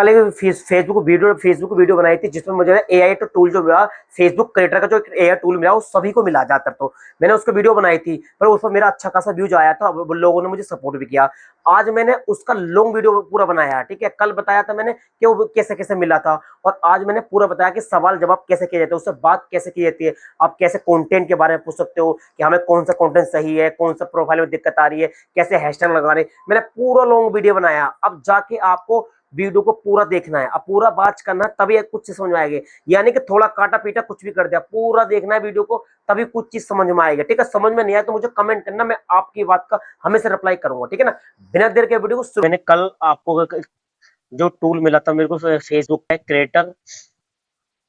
कल एक Facebook video बनाई थी जिसमें मुझे एआई टूल जो मिला, फेसबुक क्रिएटर का जो एआई टूल मिला वो सभी को मिला ज्यादातर। तो मैंने उसको वीडियो बनाई थी, पर उस पर मेरा अच्छा खासा व्यूज आया था, लोगों ने मुझे सपोर्ट भी किया। आज मैंने उसका लॉन्ग वीडियो पूरा बनाया, ठीक है। कल बताया था मैंने कि वो कैसे कैसे मिला था, और आज मैंने पूरा बताया कि सवाल जवाब कैसे किए जाते हैं, उससे बात कैसे की जाती है। आप कैसे कंटेंट के बारे में पूछ सकते हो कि हमें कौन सा कंटेंट सही है, कौन सा प्रोफाइल में दिक्कत आ रही है, कैसे हैशटैग लगाने। मैंने पूरा लॉन्ग वीडियो बनाया। अब जाके आपको वीडियो को पूरा देखना है, अब पूरा बात करना है, तभी कुछ चीज समझ में आएगी। यानी कि थोड़ा काटा पीटा कुछ भी कर दिया, पूरा देखना है वीडियो को, तभी कुछ चीज समझ में आएगी, ठीक है। समझ में नहीं आया तो मुझे कमेंट करना, मैं आपकी बात का हमेशा रिप्लाई करूंगा, ठीक है ना। बिना देर के वीडियो को मैंने कल आपको जो टूल मिला था मेरे को फेसबुक पे क्रिएटर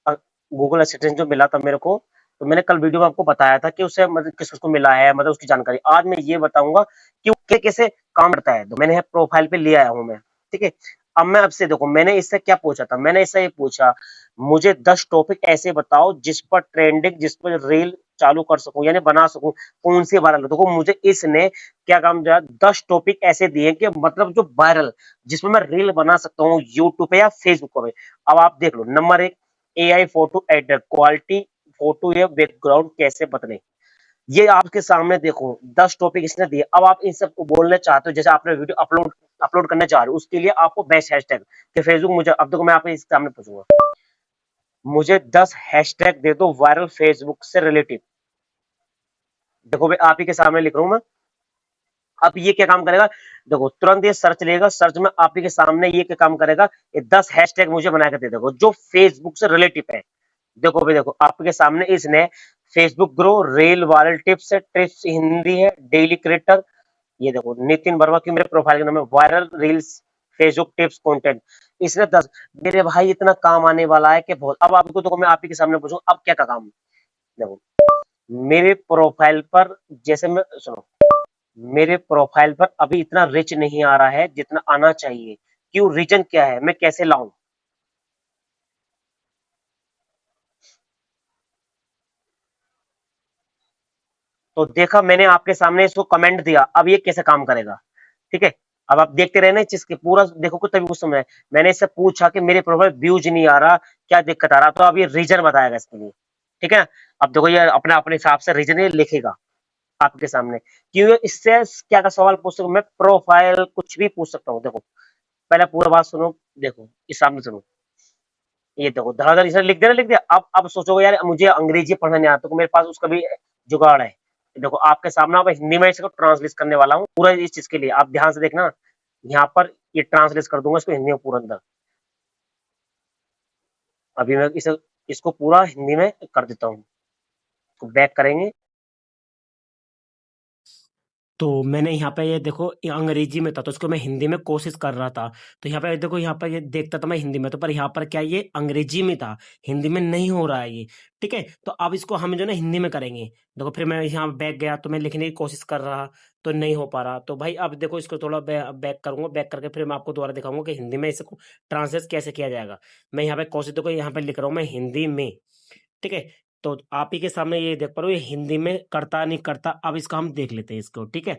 गूगल असिस्टेंट जो मिला था मेरे को, तो मैंने कल वीडियो में आपको बताया था कि उसे मतलब किस किसको मिला है, मतलब उसकी जानकारी। आज मैं ये बताऊंगा कि वो कैसे काम करता है। तो मैंने प्रोफाइल पे ले आया हूं मैं, ठीक है। अब मैं आपसे देखो, मैंने इससे क्या पूछा था, मैंने इससे ये पूछा मुझे 10 टॉपिक ऐसे बताओ जिस पर ट्रेंडिंग, जिस पर रील चालू कर सकूं यानी बना सकूं, कौन सी वायरल। देखो मुझे इसने क्या काम दिया, 10 टॉपिक ऐसे दिए कि मतलब जो वायरल, जिसमें मैं रील बना सकता हूँ यूट्यूब पे या फेसबुक पे। अब आप देख लो, number 1 AI photo editor, quality photo या बैकग्राउंड कैसे बदले। ये आपके सामने देखो 10 टॉपिक इसने दिए। अब आप इन सबको बोलना चाहते हो, जैसे आपने वीडियो अपलोड करना चाह रहे हो, उसके लिए आपको बेस्ट हैशटैग कि फेसबुक मुझे, अब देखो मैं आपके इस सामने पूछूंगा, मुझे 10 हैशटैग दे दो वायरल फेसबुक से रिलेटिव। देखो भाई आप ही के सामने लिख रहा हूं मैं। अब ये क्या काम करेगा, देखो तुरंत ये सर्च लेगा, सर्च में आप ही के सामने ये क्या काम करेगा, ये 10 हैशटैग मुझे बना के दे देगा जो फेसबुक से रिलेटिव है। देखो भाई, देखो आपके सामने इसने Facebook grow, rail viral tips है, टिप्स हिंदी है, डेली क्रिएटर, ये देखो नितिन वर्मा की मेरे प्रोफाइल के नाम है, viral reels Facebook tips content, इसने 10। मेरे भाई इतना काम आने वाला है कि बहुत। अब आपको तो मैं आप ही के सामने पूछूं, अब क्या का काम। देखो मेरे प्रोफाइल पर, जैसे मैं सुनो, मेरे प्रोफाइल पर अभी इतना रिच नहीं आ रहा है जितना आना चाहिए। क्यों, रीजन क्या है, मैं कैसे लाऊं। तो देखा मैंने आपके सामने इसको कमेंट दिया, अब ये कैसे काम करेगा, ठीक है। अब आप देखते रहे ना चीज के पूरा देखो कुछ, तभी कुछ समय मैंने इससे पूछा कि मेरे प्रोफाइल व्यूज नहीं आ रहा, क्या दिक्कत आ रहा, तो अब ये रीजन बताएगा इसके लिए, ठीक है ना। अब देखो ये अपने अपने हिसाब से रीजन ये लिखेगा आपके सामने। क्यों, इससे क्या का सवाल पूछ सकता हूँ मैं, प्रोफाइल कुछ भी पूछ सकता हूँ। देखो पहले पूरा बात सुनो, देखो इस सामने सुनो, ये देखो धड़ाधड़ इसे लिख दिया, लिख दिया। अब सोचोगे यार मुझे अंग्रेजी पढ़ना नहीं आता, तो मेरे पास उसका भी जुगाड़ है। देखो आपके सामने, अब हिंदी में इसको ट्रांसलेट करने वाला हूँ पूरा इस चीज के लिए, आप ध्यान से देखना। यहाँ पर ये ट्रांसलेट कर दूंगा इसको हिंदी में पूरा अंदर। अभी मैं इसको पूरा हिंदी में कर देता हूँ, तो बैक करेंगे। तो मैंने यहाँ पे ये देखो ये अंग्रेजी में था, तो इसको मैं हिंदी में कोशिश कर रहा था। तो यहाँ पे देखो, यहाँ पर ये देखता था मैं हिंदी में, तो पर यहाँ पर क्या, ये अंग्रेजी में था, हिंदी में नहीं हो रहा है ये, ठीक है। तो अब इसको हम जो ना हिंदी में करेंगे। देखो फिर मैं यहाँ बैक गया, तो मैं लिखने की कोशिश कर रहा, तो नहीं हो पा रहा। तो भाई अब देखो इसको थोड़ा बैक करूंगा, बैक करके फिर मैं आपको दोबारा दिखाऊंगा कि हिंदी में इसको ट्रांसलेट कैसे किया जाएगा। मैं यहाँ पे कोशिश, देखो यहाँ पे लिख रहा हूँ मैं हिंदी में, ठीक है। तो आप ही के सामने ये देख पा रहे हो, ये हिंदी में करता नहीं करता। अब इसका हम देख लेते हैं इसको, ठीक है।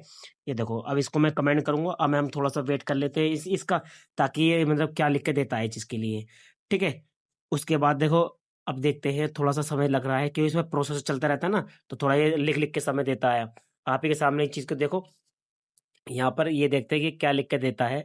ये देखो अब इसको मैं कमेंट करूंगा, अब मैं हम थोड़ा सा वेट कर लेते हैं इसका, ताकि ये मतलब क्या लिख के देता है चीज के लिए, ठीक है। उसके बाद देखो, अब देखते हैं, थोड़ा सा समय लग रहा है क्योंकि इसमें प्रोसेस चलता रहता है ना, तो थोड़ा ये लिख लिख के समय देता है। आप ही के सामने एक चीज को देखो, यहाँ पर ये देखते हैं कि क्या लिख के देता है।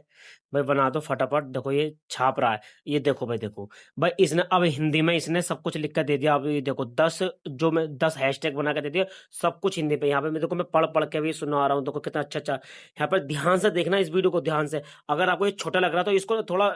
भाई बना दो फटाफट, देखो ये छाप रहा है। ये देखो भाई, देखो भाई इसने अब हिंदी में इसने सब कुछ लिख कर दे दिया। अब ये देखो 10, जो मैं 10 हैशटैग बना के दे दिया, सब कुछ हिंदी पे। यहाँ पे मैं देखो, मैं पढ़ पढ़ के भी सुना रहा हूँ, देखो कितना अच्छा अच्छा। यहाँ पर ध्यान से देखना इस वीडियो को, ध्यान से। अगर आपको ये छोटा लग रहा है तो इसको थोड़ा,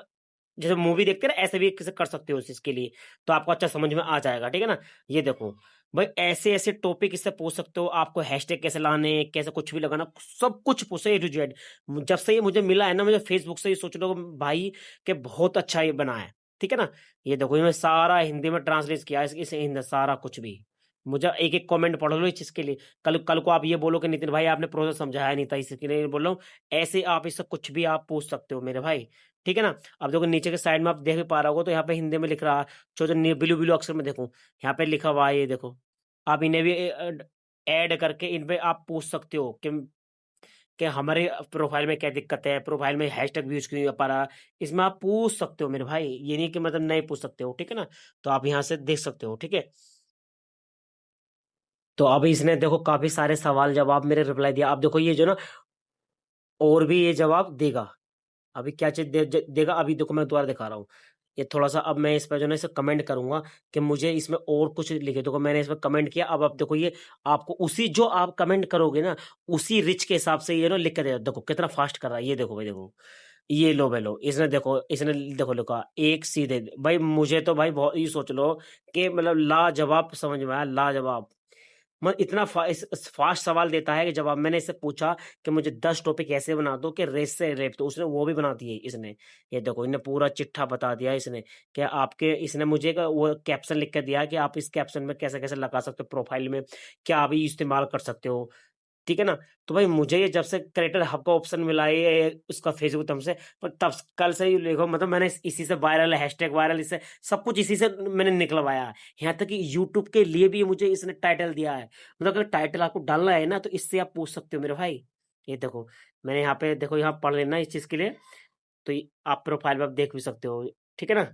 जैसे मूवी देखते हैं ना, ऐसे भी कैसे कर सकते हो इस चीज के लिए, तो आपको अच्छा समझ में आ जाएगा, ठीक है ना। ये देखो भाई, ऐसे ऐसे टॉपिक इससे पूछ सकते हो, आपको हैशटैग कैसे लाने, कैसे कुछ भी लगाना, सब कुछ पूछो ए टू जेड। जब से ये मुझे मिला है ना, मुझे फेसबुक से, ये सोच लो भाई कि बहुत अच्छा ये बना है, ठीक है ना। ये देखो ये मैं सारा हिंदी में ट्रांसलेट किया है, इस हिंदी सारा कुछ भी। मुझे एक एक कमेंट पढ़ लो इस चीज के लिए। कल कल को आप ये बोलो कि नितिन भाई आपने प्रोसेस समझाया नहीं था, इसके लिए बोल रहा हूँ। ऐसे आप इससे कुछ भी आप पूछ सकते हो मेरे भाई, ठीक है ना। अब देखो नीचे के साइड में आप देख पा रहे हो, तो यहाँ पे हिंदी में लिख रहा है, जो जो ब्लू ब्लू अक्षर में देखो, यहाँ पे लिखा हुआ है, ये देखो। आप इन्हें भी ऐड करके इन पे आप पूछ सकते हो कि कि हमारे प्रोफाइल में क्या दिक्कत है, प्रोफाइल में हैशटैग व्यूज क्यों नहीं आ पा रहा। इसमें आप पूछ सकते हो मेरे भाई, ये नहीं कि मतलब नहीं पूछ सकते हो, ठीक है ना। तो आप यहाँ से देख सकते हो, ठीक है। तो अब इसने देखो काफी सारे सवाल जवाब मेरे रिप्लाई दिया। अब देखो ये जो ना और भी ये जवाब देगा। अभी क्या चीज देगा, अभी देखो मैं दोबारा दिखा रहा हूँ। ये थोड़ा सा अब मैं इस पर जो है इसे कमेंट करूंगा कि मुझे इसमें और कुछ लिखे। देखो मैंने इसमें कमेंट किया, अब आप देखो ये आपको उसी जो आप कमेंट करोगे ना उसी रिच के हिसाब से ये ना लिख के देगा। देखो कितना फास्ट कर रहा है ये, देखो भाई देखो। ये लो भाई लो, इसने देखो लिखा एक सीधे। भाई मुझे तो भाई बहुत ये सोच लो कि मतलब लाजवाब समझ में आया, लाजवाब। मतलब इतना फास्ट सवाल देता है कि जब मैंने इससे पूछा कि मुझे 10 टॉपिक ऐसे बना दो कि रेस से रेप, तो उसने वो भी बना दिए इसने। ये देखो इन्हें पूरा चिट्ठा बता दिया इसने कि आपके, इसने मुझे वो कैप्शन लिख के दिया कि आप इस कैप्शन में कैसे कैसे लगा सकते हो प्रोफाइल में, क्या अभी इस्तेमाल कर सकते हो, ठीक है ना। तो भाई मुझे ये जब से क्रिएटर हब का ऑप्शन मिला है ये उसका फेसबुक तब से, पर तब कल से ही देखो मतलब मैंने इसी से वायरल, हैशटैग वायरल, इससे सब कुछ इसी से मैंने निकलवाया है। यहाँ तक कि यूट्यूब के लिए भी मुझे इसने टाइटल दिया है। मतलब अगर टाइटल आपको डालना है ना तो इससे आप पूछ सकते हो मेरे भाई। ये देखो मैंने यहाँ पे देखो यहाँ पढ़ लेना इस चीज के लिए। तो आप प्रोफाइल में आप देख भी सकते हो, ठीक है ना।